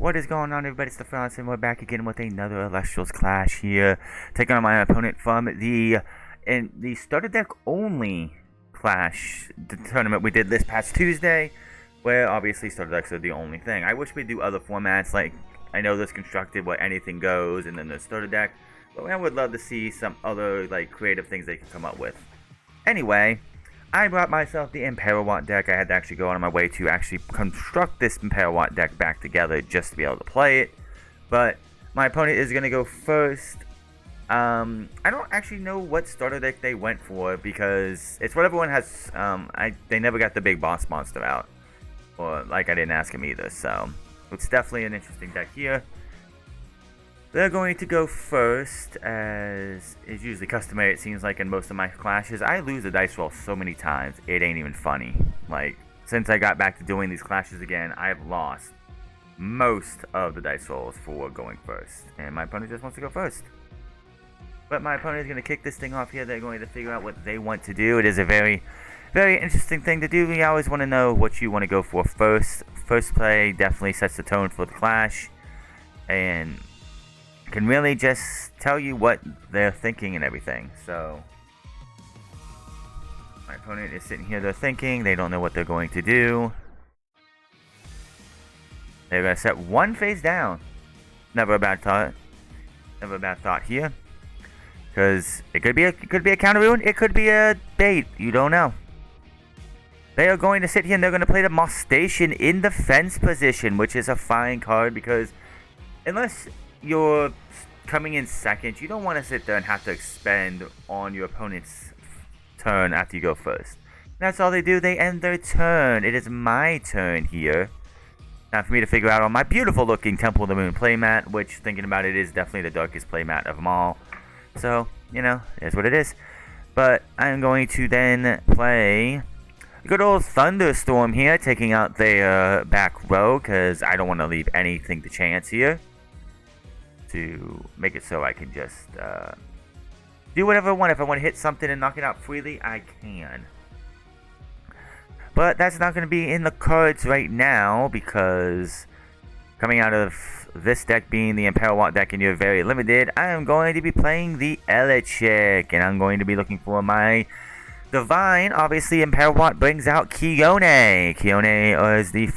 What is going on, everybody? It's the Frost, and we're back again with another Celestials Clash here, taking on my opponent from the starter deck only Clash the tournament we did this past Tuesday, where obviously starter decks are the only thing. I wish we'd do other formats, like I know there's constructed where anything goes, and then there's starter deck, but I would love to see some other like creative things they could come up with. Anyway, I brought myself the Emperorwatt deck. I had to actually go on my way to actually construct this Emperorwatt deck back together just to be able to play it. But my opponent is going to go first. I don't actually know what starter deck they went for because it's what everyone has. They never got the big boss monster out. Or, like, I didn't ask him either. So, it's definitely an interesting deck here. They're going to go first, as is usually customary, it seems like, in most of my clashes. I lose the dice roll so many times, it ain't even funny. Like, since I got back to doing these clashes again, I've lost most of the dice rolls for going first. And my opponent just wants to go first. But my opponent is going to kick this thing off here. They're going to figure out what they want to do. It is a very, very interesting thing to do. We always want to know what you want to go for first. First play definitely sets the tone for the clash. And can really just tell you what they're thinking and everything. So my opponent is sitting here, they're thinking, they don't know what they're going to do. They're going to set one face down. Never a bad thought. Never a bad thought here. Because it could be a counter rune, it could be a bait, you don't know. They are going to sit here and they're going to play the Moss Station in defense position, which is a fine card because unless you're coming in second, you don't want to sit there and have to expend on your opponent's turn after you go first. That's all they do, they end their turn. It is my turn here. Now for me to figure out on my beautiful looking Temple of the Moon playmat, which thinking about it is definitely the darkest playmat of them all. So, you know, it is what it is. But I'm going to then play good old Thunderstorm here, taking out their back row, because I don't want to leave anything to chance here. To make it so I can just do whatever I want. If I want to hit something and knock it out freely, I can. But that's not going to be in the cards right now because coming out of this deck being the Emperorwatt deck and you're very limited, I am going to be playing the Electric and I'm going to be looking for my Divine. Obviously, Emperorwatt brings out Kione. Kione is the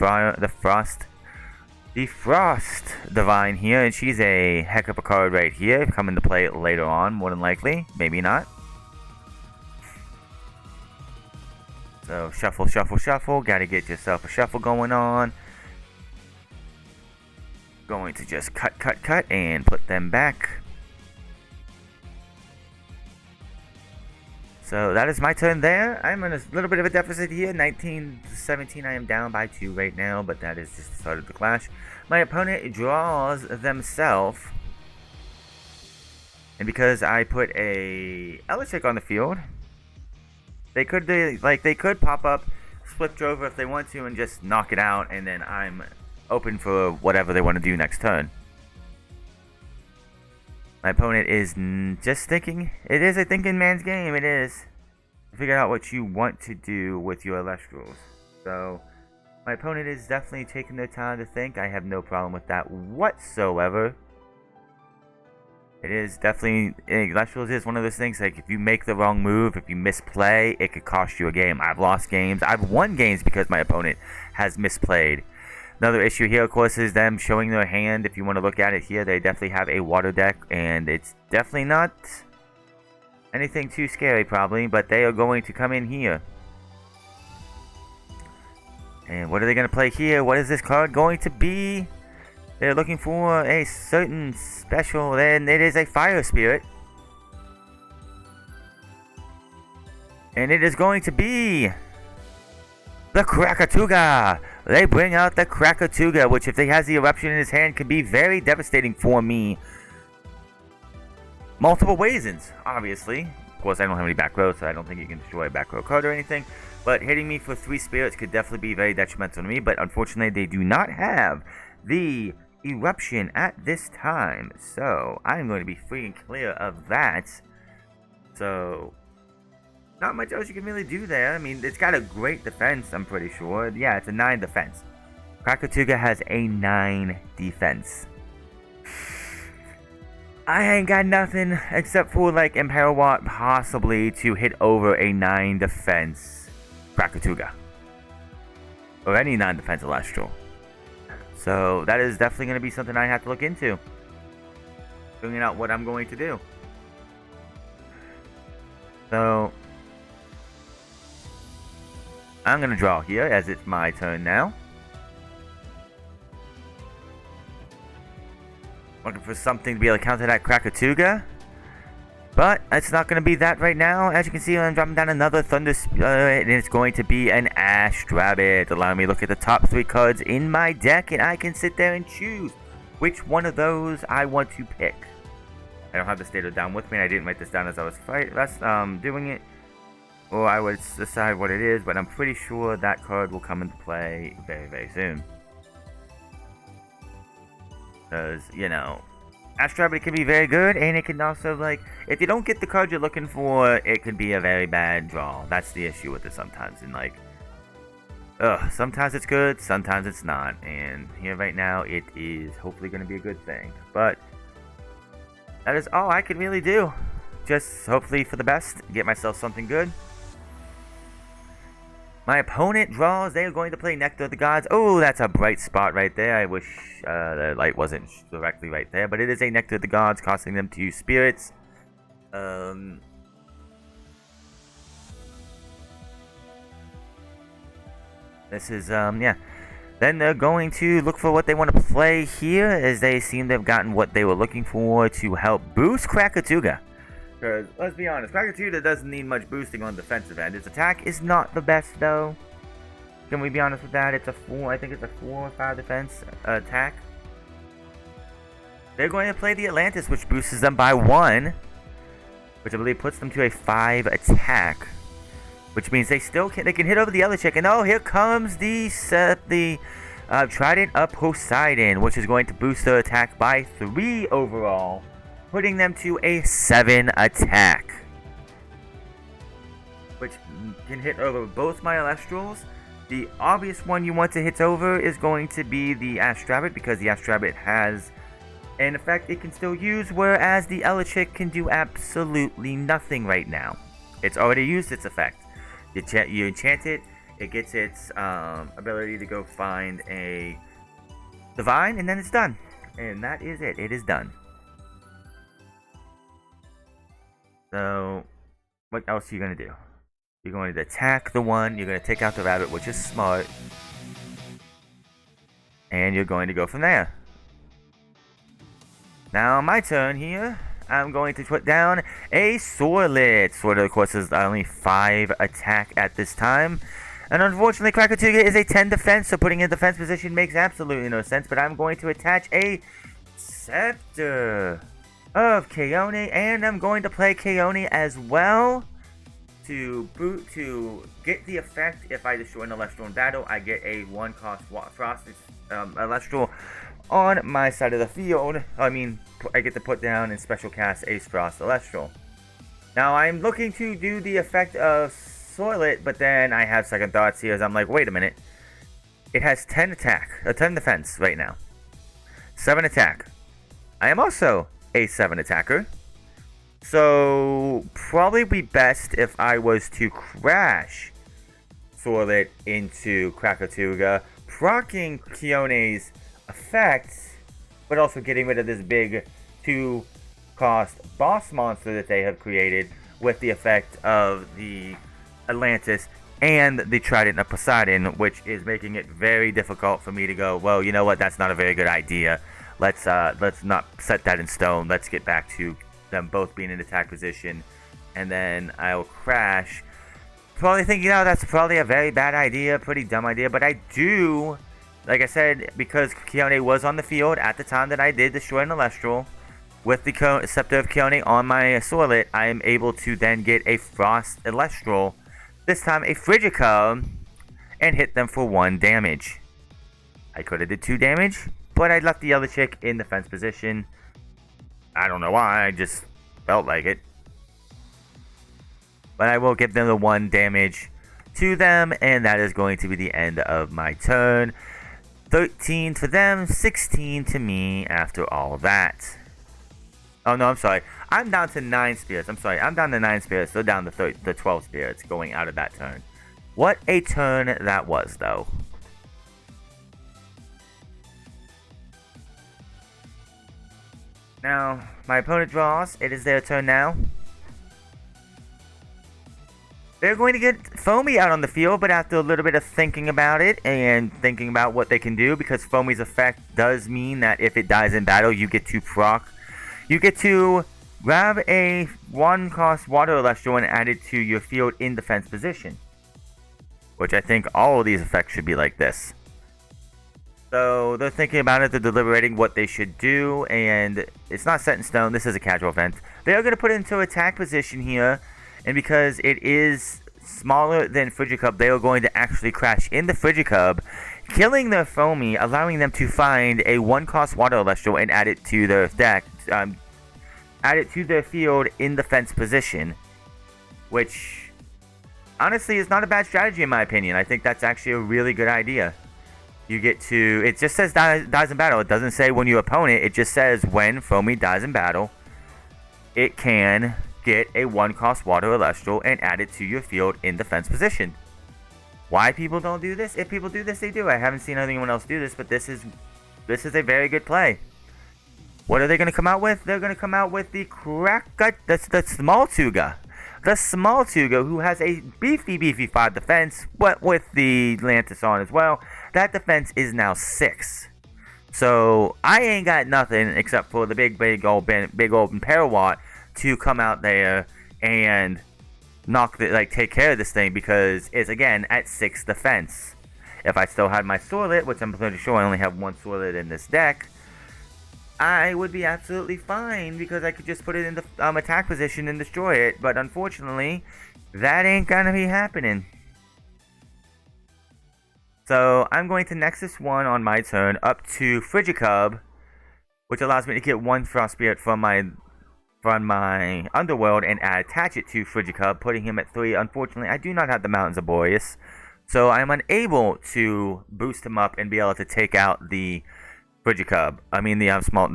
Frost Divine here, and she's a heck of a card right here. Coming to play it later on, more than likely. Maybe not. So, shuffle, shuffle, shuffle. Gotta get yourself a shuffle going on. Going to just cut, cut, cut, and put them back. So that is my turn there. I'm in a little bit of a deficit here. 19-17. I am down by 2 right now, but that is just the start of the clash. My opponent draws themselves. And because I put a Electric on the field, they could pop up, flip Drover if they want to, and just knock it out, and then I'm open for whatever they want to do next turn. My opponent is just thinking. It is a thinking man's game. It is. Figure out what you want to do with your Electricals. So, my opponent is definitely taking their time to think. I have no problem with that whatsoever. It is definitely. Electricals is one of those things, like, if you make the wrong move, if you misplay, it could cost you a game. I've lost games. I've won games because my opponent has misplayed. Another issue here, of course, is them showing their hand. If you want to look at it here, they definitely have a water deck, and it's definitely not anything too scary, probably, but they are going to come in here. And what are they going to play here? What is this card going to be? They're looking for a certain special, and it is a Fire Spirit. And it is going to be the Krakatuga. They bring out the Krakatuga, which if he has the eruption in his hand can be very devastating for me. Multiple reasons, obviously. Of course, I don't have any back row, so I don't think you can destroy a back row card or anything. But hitting me for 3 spirits could definitely be very detrimental to me. But unfortunately, they do not have the eruption at this time. So, I'm going to be free and clear of that. So, not much else you can really do there. I mean, it's got a great defense, I'm pretty sure. Yeah, it's a 9 defense. Krakatuga has a 9 defense. I ain't got nothing except for like Emperorwatt possibly to hit over a 9 defense Krakatuga. Or any 9 defense Celestial. So that is definitely going to be something I have to look into. Figuring out what I'm going to do. So I'm going to draw here as it's my turn now. Looking for something to be able to counter that Krakatuga. But it's not going to be that right now. As you can see, I'm dropping down another Thunder Spirit, and it's going to be an Ash Rabbit, allowing me to look at the top 3 cards in my deck, and I can sit there and choose which one of those I want to pick. I don't have the data down with me, and I didn't write this down as I was doing it, or I would decide what it is, but I'm pretty sure that card will come into play very, very soon. Because, you know, Ash Rabbit can be very good, and it can also, like, if you don't get the card you're looking for, it could be a very bad draw. That's the issue with it sometimes, and, like, sometimes it's good, sometimes it's not, and here right now, it is hopefully going to be a good thing, but that is all I can really do. Just hopefully for the best, get myself something good. My opponent draws. They are going to play Nectar of the Gods. Oh, that's a bright spot right there. I wish the light wasn't directly right there. But it is a Nectar of the Gods, costing them 2 spirits. This is, yeah. Then they're going to look for what they want to play here, as they seem to have gotten what they were looking for to help boost Krakatuga. Because, let's be honest, Krakatuga doesn't need much boosting on the defensive end. Its attack is not the best, though. Can we be honest with that? It's a 4, I think it's a 4 or 5 defense attack. They're going to play the Atlantis, which boosts them by 1. Which I believe puts them to a 5 attack. Which means they still can, they can hit over the other chick. And oh, here comes the Trident of Poseidon, which is going to boost their attack by 3 overall. Putting them to a 7 attack. Which can hit over both my Elestrals. The obvious one you want to hit over is going to be the Ash Rabbit, because the Ash Rabbit has an effect it can still use, whereas the Elichick can do absolutely nothing right now. It's already used its effect. You enchant it, it gets its ability to go find a Divine, and then it's done. And that is it. It is done. So, what else are you going to do? You're going to attack the one, you're going to take out the rabbit, which is smart. And you're going to go from there. Now, my turn here. I'm going to put down a Swordlet. Swordlet, of course, is only 5 attack at this time. And unfortunately, Krakatuga is a 10 defense, so putting in defense position makes absolutely no sense. But I'm going to attach a Scepter of Keone, and I'm going to play Keone as well to get the effect. If I destroy an Celestial in battle, I get a 1-cost Frost Celestial on my side of the field. I mean, I get to put down and special cast a Frost Celestial. Now, I'm looking to do the effect of Swordlet, but then I have second thoughts here as I'm like, wait a minute. It has 10 attack, 10 defense right now. 7 attack. I am also a 7 attacker. So, probably be best if I was to crash Swordlet into Krakatuga, proccing Keone's effect, but also getting rid of this big 2-cost boss monster that they have created with the effect of the Atlantis and the Trident of Poseidon, which is making it very difficult for me to go, well, you know what, that's not a very good idea. Let's not set that in stone. Let's get back to them both being in attack position, and then I'll crash. Probably thinking, oh, that's probably a very bad idea, pretty dumb idea, but I do, like I said, because Keone was on the field at the time that I did destroy an Celestial, with the Scepter of Keone on my Swordlet, I am able to then get a Frost Celestial, this time a Frigica, and hit them for 1 damage. I could have did 2 damage, but I left the other chick in defense position. I don't know why, I just felt like it. But I will give them the 1 damage to them, and that is going to be the end of my turn. 13 to them, 16 to me after all that. Oh no, I'm sorry. I'm down to 9 spirits. I'm sorry. I'm down to 9 spirits. They're down to the 12 spirits going out of that turn. What a turn that was, though. Now, my opponent draws. It is their turn now. They're going to get Foamy out on the field, but after a little bit of thinking about it and thinking about what they can do, because Foamy's effect does mean that if it dies in battle, you get to proc. You get to grab a 1-cost Water Celestial and add it to your field in defense position. Which I think all of these effects should be like this. So they're thinking about it, they're deliberating what they should do, and it's not set in stone, this is a casual event. They are going to put it into attack position here, and because it is smaller than Frigicub, they are going to actually crash into Frigicub, killing their Foamy, allowing them to find a 1-cost Water Celestial and add it to their deck, add it to their field in defense position, which honestly is not a bad strategy in my opinion. I think that's actually a really good idea. You get to, it just says dies in battle. It doesn't say when you opponent, it just says when Foamy dies in battle, it can get a 1-cost Water Celestial and add it to your field in defense position. Why people don't do this? If people do this, they do. I haven't seen anyone else do this, but this is a very good play. What are they going to come out with? They're going to come out with the the Small Tuga. The Small Tuga, who has a beefy 5 defense, but with the Lantis on as well. That defense is now 6. So I ain't got nothing except for the big old Emperorwatt to come out there and take care of this thing, because it's again at 6 defense. If I still had my Swordlet, which I'm pretty sure I only have one Swordlet in this deck, I would be absolutely fine because I could just put it in the attack position and destroy it. But unfortunately, that ain't gonna be happening. So I'm going to Nexus 1 on my turn up to Frigicub, which allows me to get 1 Frost Spirit from my Underworld and attach it to Frigicub, putting him at 3. Unfortunately, I do not have the Mountains of Boreas, so I'm unable to boost him up and be able to take out the Frigicub. I mean the small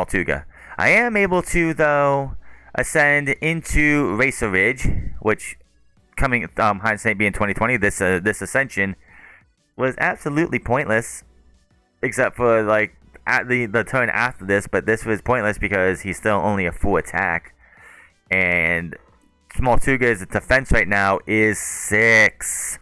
Tuga. I am able to, though, ascend into Racer Ridge, which coming hindsight being 2020, this ascension was absolutely pointless, except for like at the turn after this. But this was pointless because he's still only a 4 attack, and Small Tuga's defense right now is 6.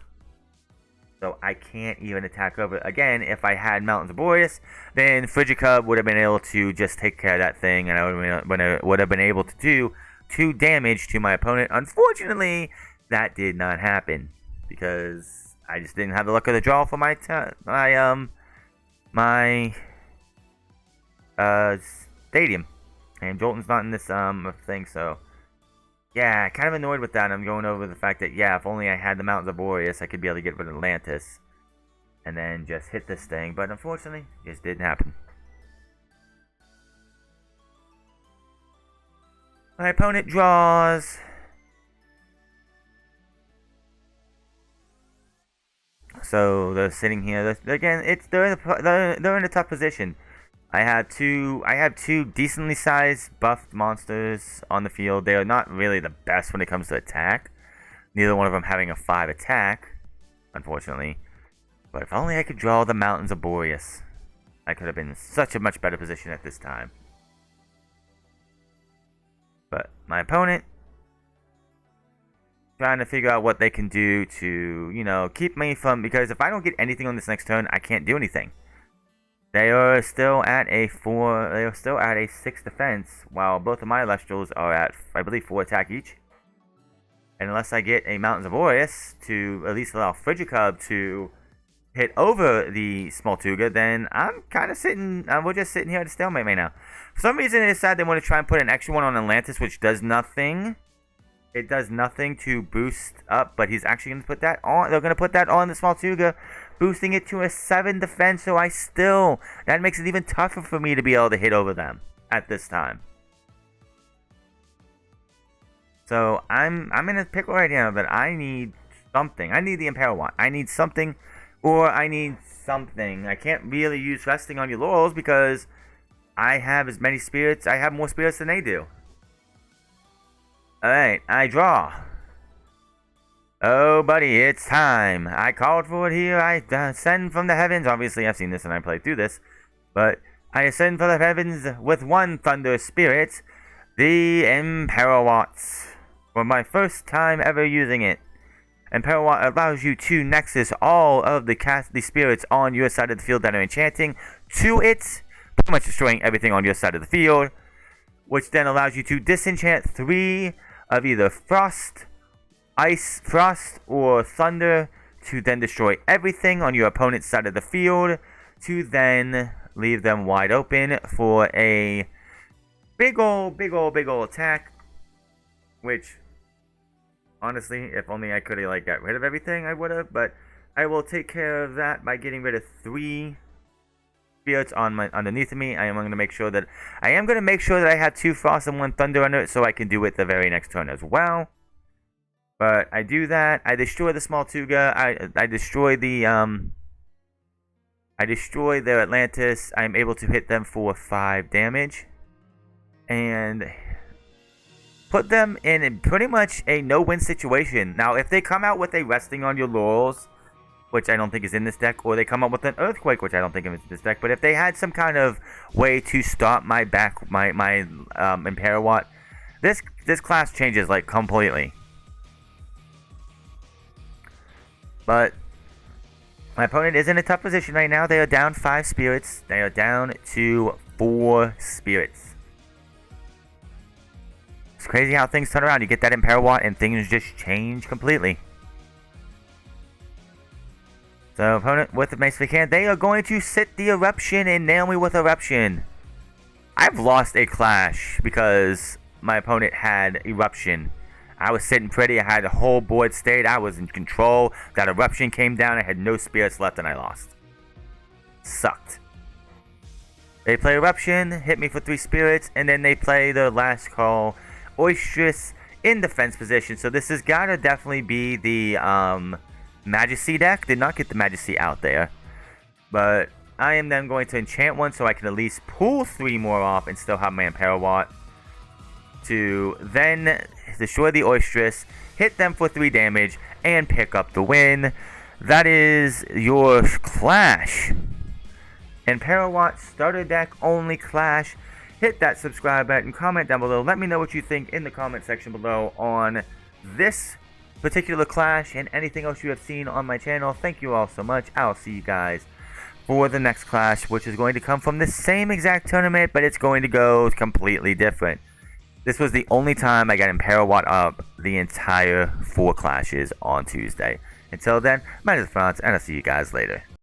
So I can't even attack over. Again, if I had Mountains of Boreas, then Frigicub would have been able to just take care of that thing, and I would have been able to do 2 damage to my opponent. Unfortunately, that did not happen because I just didn't have the luck of the draw for my stadium, and Jolton's not in this thing, so. Yeah, kind of annoyed with that. I'm going over the fact that, yeah, if only I had the Mountains of Boreas, I could be able to get rid of Atlantis. And then just hit this thing. But unfortunately, it just didn't happen. My opponent draws. So they're sitting here. Again, they're in a tough position. I have two decently sized buffed monsters on the field. They are not really the best when it comes to attack. Neither one of them having a 5 attack, unfortunately. But if only I could draw the Mountains of Boreas, I could have been in such a much better position at this time. But my opponent, trying to figure out what they can do to, keep me from, because if I don't get anything on this next turn, I can't do anything. They are still at a 4. They are still at a 6 defense, while both of my Celestials are at, I believe, 4 attack each. And unless I get a Mountains of Boreas to at least allow Frigicub to hit over the Small Tuga, then I'm kind of sitting. We're just sitting here at a stalemate right now. For some reason, they decided they want to try and put an extra one on Atlantis, which does nothing. It does nothing to boost up, but he's actually going to put that on. They're going to put that on the Small Tuga, boosting it to a 7 defense. So that makes it even tougher for me to be able to hit over them at this time. So I'm in a pickle right now that I need something. I need the Emperorwatt. I need something, or I need something. I can't really use resting on your laurels because I have as many spirits. I have more spirits than they do. Alright, I draw. Oh, buddy, it's time. I called for it here. I ascend from the heavens. Obviously, I've seen this and I played through this. But I ascend from the heavens with one thunder spirit, the Emperorwatt. For my first time ever using it. Emperorwatt allows you to nexus all of the spirits on your side of the field that are enchanting to it, pretty much destroying everything on your side of the field, which then allows you to disenchant 3 of either frost, ice, frost, or thunder to then destroy everything on your opponent's side of the field to then leave them wide open for a big ol' attack, which honestly, if only I could have like got rid of everything, I would have. But I will take care of that by getting rid of 3 spirits underneath of me. I am going to make sure that I have 2 frost and 1 thunder under it, so I can do it the very next turn as well. But I do that. I destroy the small Tuga. I destroy their Atlantis. I am able to hit them for 5 damage, and put them in pretty much a no-win situation. Now, if they come out with a resting on your laurels, which I don't think is in this deck, or they come up with an earthquake, which I don't think is in this deck, but if they had some kind of way to stop my Emperorwatt, this class changes like completely. But my opponent is in a tough position right now. They are down 5 spirits. They are down to 4 spirits. It's crazy how things turn around. You get that Emperorwatt and things just change completely. So opponent with the Mace if they can. They are going to sit the Eruption and nail me with Eruption. I've lost a clash because my opponent had Eruption. I was sitting pretty. I had the whole board stayed. I was in control. That Eruption came down. I had no spirits left and I lost. Sucked. They play Eruption, hit me for 3 spirits, and then they play the last call, Oistress, in defense position. So this has got to definitely be the Majesty deck. Did not get the Majesty out there. But I am then going to enchant 1 so I can at least pull 3 more off and still have my Emperorwatt to then destroy the Oistress, hit them for 3 damage, and pick up the win. That is your Clash. Emperorwatt starter deck only Clash. Hit that subscribe button, comment down below. Let me know what you think in the comment section below on this particular Clash and anything else you have seen on my channel. Thank you all so much. I'll see you guys for the next Clash, which is going to come from the same exact tournament, but it's going to go completely different. This was the only time I got Emperorwatt up the entire 4 clashes on Tuesday. Until then, my name is Franz, and I'll see you guys later.